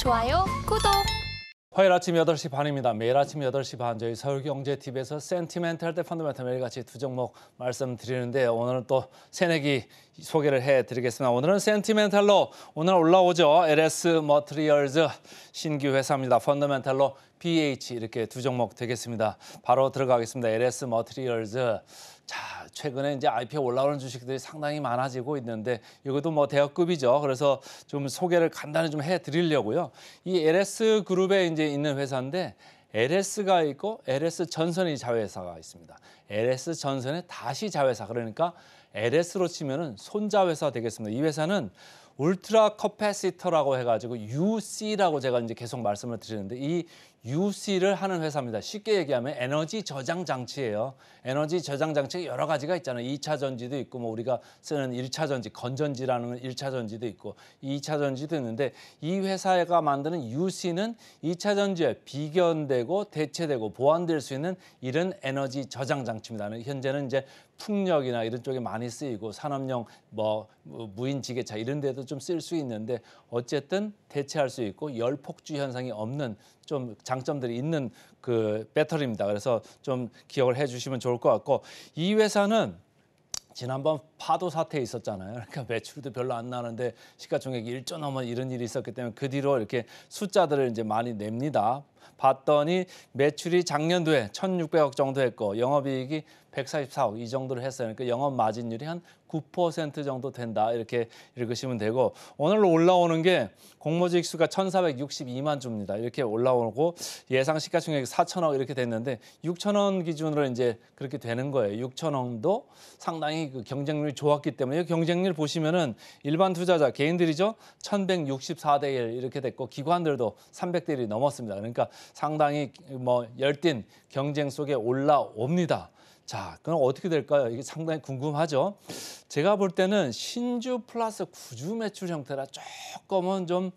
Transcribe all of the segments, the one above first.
좋아요, 구독! 화요일 아침 8시 반입니다. 매일 아침 8시 반 저희 서울경제TV에서 센티멘탈 대 펀더멘탈 매일같이 두 종목 말씀드리는데 오늘은 또 새내기 소개를 해드리겠습니다. 오늘은 센티멘탈로 오늘 올라오죠. LS 머티리얼즈 신규 회사입니다. 펀더멘탈로 BH 이렇게 두 종목 되겠습니다. 바로 들어가겠습니다. LS 머티리얼즈. 자, 최근에 이제 IPO 올라오는 주식들이 상당히 많아지고 있는데 이것도 뭐 대형급이죠. 그래서 좀 소개를 간단히 좀 해드리려고요. 이 LS 그룹에 이제 있는 회사인데 LS가 있고 LS 전선이 자회사가 있습니다. LS 전선의 다시 자회사 그러니까 LS로 치면은 손자회사 되겠습니다. 이 회사는 울트라 커패시터라고 해가지고 UC라고 제가 이제 계속 말씀을 드리는데 이 UC를 하는 회사입니다. 쉽게 얘기하면 에너지 저장 장치예요. 에너지 저장 장치가 여러 가지가 있잖아요. 2차 전지도 있고 뭐 우리가 쓰는 1차 전지, 건전지라는 1차 전지도 있고 2차 전지도 있는데 이 회사가 만드는 UC는 2차 전지에 비견되고 대체되고 보완될 수 있는 이런 에너지 저장 장치입니다. 현재는 이제 풍력이나 이런 쪽에 많이 쓰이고 산업용 뭐 무인 지게차 이런 데도 좀 쓸 수 있는데 어쨌든 대체할 수 있고 열 폭주 현상이 없는 좀 장점들이 있는 그 배터리입니다. 그래서 좀 기억을 해주시면 좋을 것 같고 이 회사는 지난번 파도 사태 있었잖아요. 그러니까 매출도 별로 안 나는데 시가총액이 1조 넘어 이런 일이 있었기 때문에 그 뒤로 이렇게 숫자들을 이제 많이 냅니다. 봤더니 매출이 작년도에 1,600억 정도 했고 영업이익이 144억 이 정도를 했어요. 그러니까 영업 마진율이 한 9% 정도 된다 이렇게 읽으시면 되고 오늘 올라오는 게 공모주익 수가 1,462만 주입니다. 이렇게 올라오고 예상 시가총액이 4천억 이렇게 됐는데 6천원 기준으로 이제 그렇게 되는 거예요. 6천원도 상당히 그 경쟁률이 좋았기 때문에 경쟁률 보시면은 일반 투자자 개인들이죠 1,164대 1 이렇게 됐고 기관들도 300대 1이 넘었습니다. 그러니까 상당히 뭐 열띤 경쟁 속에 올라옵니다. 자, 그럼 어떻게 될까요? 이게 상당히 궁금하죠. 제가 볼 때는 신주 플러스 구주 매출 형태라 조금은 좀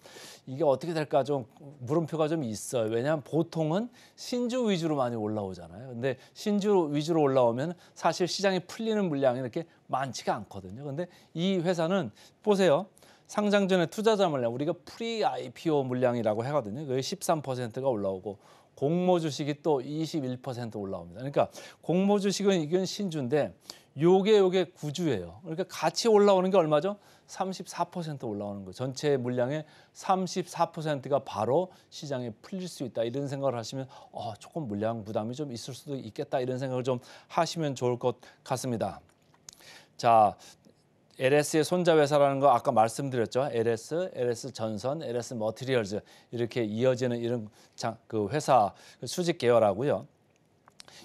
이게 어떻게 될까 좀 물음표가 좀 있어요. 왜냐하면 보통은 신주 위주로 많이 올라오잖아요. 근데 신주 위주로 올라오면 사실 시장이 풀리는 물량이 이렇게 많지가 않거든요. 근데 이 회사는 보세요. 상장 전에 투자자 물량 우리가 프리 IPO 물량이라고 하거든요. 그게 13%가 올라오고 공모 주식이 또 21% 올라옵니다. 그러니까 공모 주식은 이건 신주인데 요게 구주예요. 그러니까 같이 올라오는 게 얼마죠? 34% 올라오는 거예요. 전체 물량의 34%가 바로 시장에 풀릴 수 있다. 이런 생각을 하시면 조금 물량 부담이 좀 있을 수도 있겠다. 이런 생각을 좀 하시면 좋을 것 같습니다. 자, LS의 손자 회사라는 거 아까 말씀드렸죠. LS 전선, LS 머티리얼즈 이렇게 이어지는 이런 그 회사 수직 계열하고요.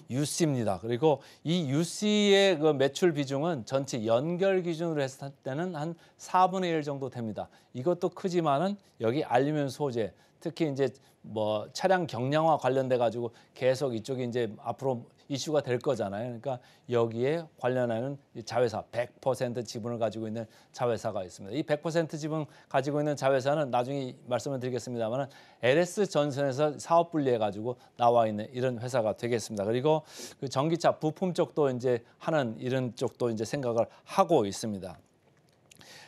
UC입니다. 그리고 이 UC의 그 매출 비중은 전체 연결 기준으로 했을 때는 한 4분의 1 정도 됩니다. 이것도 크지만은 여기 알루미늄 소재, 특히 이제 뭐 차량 경량화 관련돼 가지고 계속 이쪽이 이제 앞으로 이슈가 될 거잖아요. 그러니까 여기에 관련하는 자회사 100% 지분을 가지고 있는 자회사가 있습니다. 이 100% 지분 가지고 있는 자회사는 나중에 말씀을 드리겠습니다만 LS 전선에서 사업 분리해 가지고 나와 있는 이런 회사가 되겠습니다. 그리고 그 전기차 부품 쪽도 이제 하는 이런 쪽도 이제 생각을 하고 있습니다.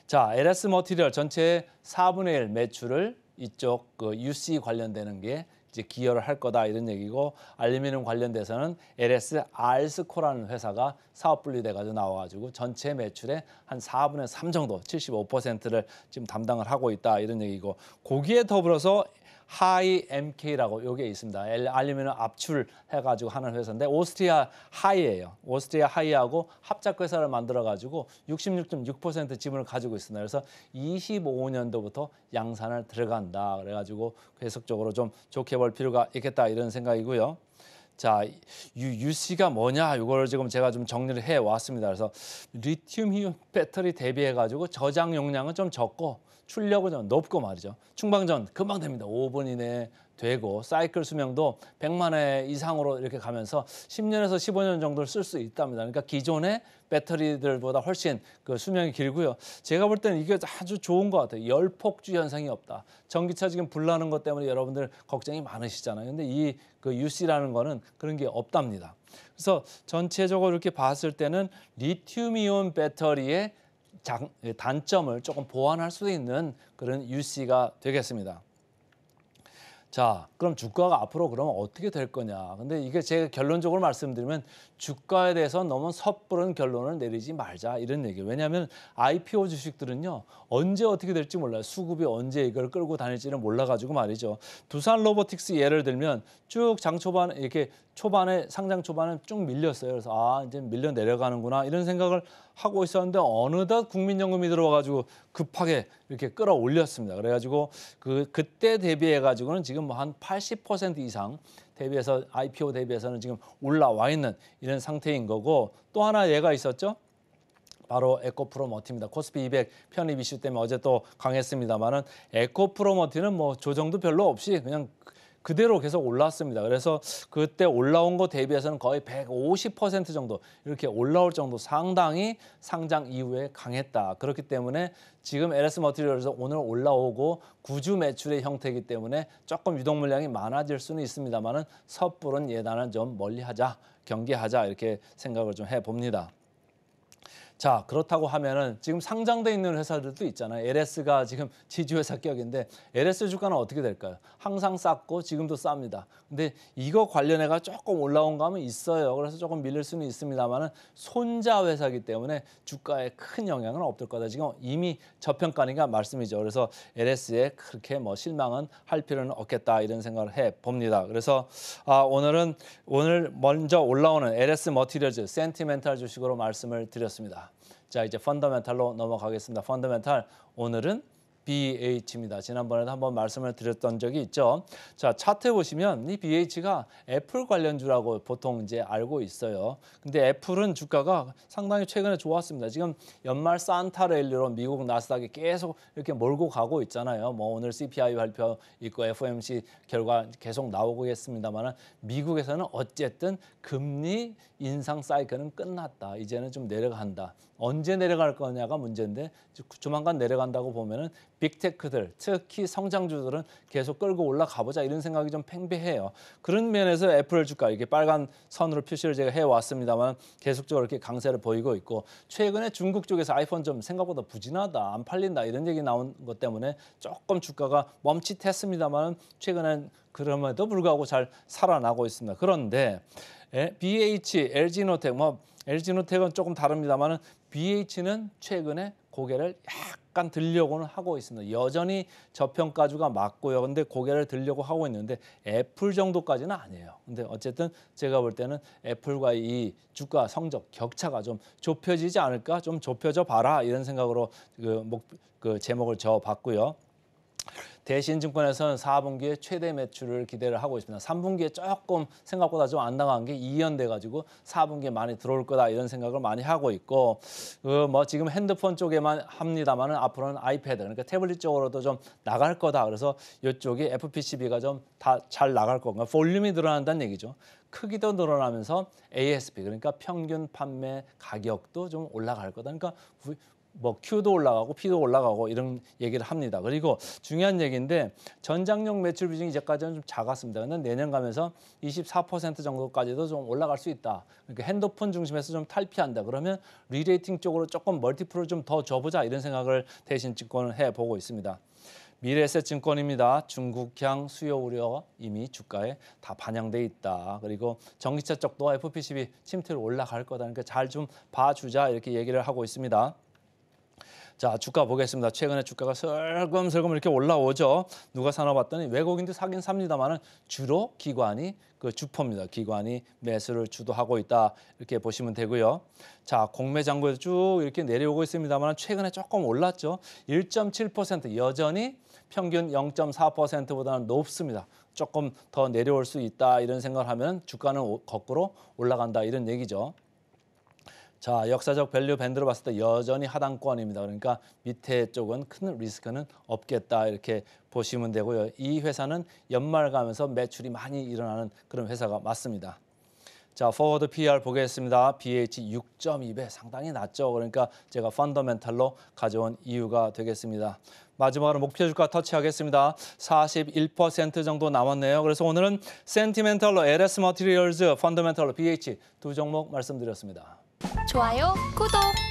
자, LS 머티리얼 전체의 4분의 1 매출을 이쪽 그 UC 관련되는 게 이제 기여를 할 거다 이런 얘기고 알루미늄 관련돼서는 LS 알스코라는 회사가 사업 분리돼 가지고 나와가지고 전체 매출의 한 4분의 3 정도 75%를 지금 담당을 하고 있다 이런 얘기고 거기에 더불어서 하이 MK라고 요게 있습니다. 알루미늄 압출해가지고 하는 회사인데 오스트리아 하이예요. 오스트리아 하이하고 합작회사를 만들어가지고 66.6% 지분을 가지고 있습니다. 그래서 25년도부터 양산을 들어간다. 그래가지고 계속적으로 좀 좋게 볼 필요가 있겠다 이런 생각이고요. 자, UC가 뭐냐 이걸 지금 제가 좀 정리를 해 왔습니다. 그래서 리튬이온 배터리 대비해 가지고 저장 용량은 좀 적고 출력은 좀 높고 말이죠. 충방전 금방 됩니다. 5분 이내에 되고 사이클 수명도 100만 회 이상으로 이렇게 가면서 10년에서 15년 정도를 쓸 수 있답니다. 그러니까 기존의 배터리들보다 훨씬 그 수명이 길고요. 제가 볼 때는 이게 아주 좋은 것 같아요. 열 폭주 현상이 없다. 전기차 지금 불나는 것 때문에 여러분들 걱정이 많으시잖아요. 근데 이 그 UC라는 거는 그런 게 없답니다. 그래서 전체적으로 이렇게 봤을 때는 리튬이온 배터리의 단점을 조금 보완할 수 있는 그런 UC가 되겠습니다. 자, 그럼 주가가 앞으로 그러면 어떻게 될 거냐. 근데 이게 제가 결론적으로 말씀드리면 주가에 대해서 너무 섣부른 결론을 내리지 말자 이런 얘기예요. 왜냐하면 IPO 주식들은요. 언제 어떻게 될지 몰라요. 수급이 언제 이걸 끌고 다닐지는 몰라가지고 말이죠. 두산 로보틱스 예를 들면 쭉 장 초반 이렇게 초반에 상장 초반에 쭉 밀렸어요. 그래서 아 이제 밀려 내려가는구나 이런 생각을 하고 있었는데 어느덧 국민연금이 들어와가지고 급하게 이렇게 끌어올렸습니다. 그래가지고 그때 대비해가지고는 지금 뭐 한 80% 이상 대비해서 IPO 대비해서는 지금 올라와 있는 이런 상태인 거고 또 하나 예가 있었죠. 바로 에코프로머티입니다. 코스피 200 편입 이슈 때문에 어제 또 강했습니다만은 에코프로머티는 뭐 조정도 별로 없이 그냥 그대로 계속 올랐습니다. 그래서 그때 올라온 거 대비해서는 거의 150% 정도 이렇게 올라올 정도 상당히 상장 이후에 강했다. 그렇기 때문에 지금 LS 머티리얼에서 오늘 올라오고 구주 매출의 형태이기 때문에 조금 유동 물량이 많아질 수는 있습니다만은 섣부른 예단은 좀 멀리하자, 경계하자 이렇게 생각을 좀 해봅니다. 자, 그렇다고 하면은 지금 상장돼 있는 회사들도 있잖아요. LS가 지금 지주회사 격인데 LS 주가는 어떻게 될까요? 항상 쌌고 지금도 쌉니다. 근데 이거 관련해가 조금 올라온 감은 있어요. 그래서 조금 밀릴 수는 있습니다만은 손자 회사이기 때문에 주가에 큰 영향은 없을 거다. 지금 이미 저평가니까 말씀이죠. 그래서 LS에 그렇게 뭐 실망은 할 필요는 없겠다 이런 생각을 해 봅니다. 그래서 오늘 먼저 올라오는 LS 머티리얼즈 센티멘탈 주식으로 말씀을 드렸습니다. 자, 이제 펀더멘탈로 넘어가겠습니다. 펀더멘탈 오늘은 BH입니다. 지난번에도 한번 말씀을 드렸던 적이 있죠. 자, 차트 보시면 이 BH가 애플 관련주라고 보통 이제 알고 있어요. 근데 애플은 주가가 상당히 최근에 좋았습니다. 지금 연말 산타 랠리로 미국 나스닥이 계속 이렇게 몰고 가고 있잖아요. 뭐 오늘 CPI 발표 있고 FOMC 결과 계속 나오고 있습니다만 미국에서는 어쨌든 금리 인상 사이클은 끝났다. 이제는 좀 내려간다. 언제 내려갈 거냐가 문제인데 조만간 내려간다고 보면은 빅테크들, 특히 성장주들은 계속 끌고 올라가보자 이런 생각이 좀 팽배해요. 그런 면에서 애플 주가 이게 빨간 선으로 표시를 제가 해왔습니다만 계속적으로 이렇게 강세를 보이고 있고 최근에 중국 쪽에서 아이폰 좀 생각보다 부진하다, 안 팔린다 이런 얘기 나온 것 때문에 조금 주가가 멈칫했습니다만 최근엔 그럼에도 불구하고 잘 살아나고 있습니다. 그런데 BH, LG노텍, LG노텍은 조금 다릅니다만은 BH는 최근에 고개를 약간 들려고는 하고 있습니다. 여전히 저평가주가 맞고요. 근데 고개를 들려고 하고 있는데 애플 정도까지는 아니에요. 근데 어쨌든 제가 볼 때는 애플과 이 주가 성적 격차가 좀 좁혀지지 않을까? 좀 좁혀져 봐라 이런 생각으로 그 제목을 적어봤고요. 대신증권에서는 4분기에 최대 매출을 기대를 하고 있습니다. 3분기에 조금 생각보다 좀 안 나간 게 이연돼가지고 4분기에 많이 들어올 거다 이런 생각을 많이 하고 있고 지금 핸드폰 쪽에만 합니다만은 앞으로는 아이패드 그러니까 태블릿 쪽으로도 좀 나갈 거다. 그래서 이쪽이 FPCB가 좀 다 잘 나갈 거고 볼륨이 늘어난다는 얘기죠. 크기도 늘어나면서 ASP 그러니까 평균 판매 가격도 좀 올라갈 거다. 그러니까 Q도 올라가고 P도 올라가고 이런 얘기를 합니다. 그리고 중요한 얘기인데 전장용 매출 비중이 이제까지는 좀 작았습니다. 근데 내년 가면서 24% 정도까지도 좀 올라갈 수 있다. 그러니까 핸드폰 중심에서 좀 탈피한다. 그러면 리레이팅 쪽으로 조금 멀티플을 좀 더 줘보자 이런 생각을 대신증권을 해보고 있습니다. 미래에셋증권입니다. 중국향 수요 우려 이미 주가에 다 반영돼 있다. 그리고 전기차 쪽도 FPCB 침투로 올라갈 거다. 그러니까 잘 좀 봐주자 이렇게 얘기를 하고 있습니다. 자, 주가 보겠습니다. 최근에 주가가 슬금슬금 이렇게 올라오죠. 누가 사나 봤더니 외국인도 사긴 삽니다만은 주로 기관이 주포입니다. 기관이 매수를 주도하고 있다. 이렇게 보시면 되고요. 자, 공매장고에서 쭉 이렇게 내려오고 있습니다만 최근에 조금 올랐죠. 1.7% 여전히 평균 0.4%보다는 높습니다. 조금 더 내려올 수 있다. 이런 생각을 하면 주가는 거꾸로 올라간다. 이런 얘기죠. 자, 역사적 밸류 밴드로 봤을 때 여전히 하단권입니다. 그러니까 밑에 쪽은 큰 리스크는 없겠다 이렇게 보시면 되고요. 이 회사는 연말 가면서 매출이 많이 일어나는 그런 회사가 맞습니다. 자, 포워드 PR 보겠습니다. BH 6.2배 상당히 낮죠. 그러니까 제가 펀더멘탈로 가져온 이유가 되겠습니다. 마지막으로 목표 주가 터치하겠습니다. 41% 정도 남았네요. 그래서 오늘은 센티멘탈로 LS 머티리얼즈, 펀더멘탈로 BH 두 종목 말씀드렸습니다. 좋아요, 구독!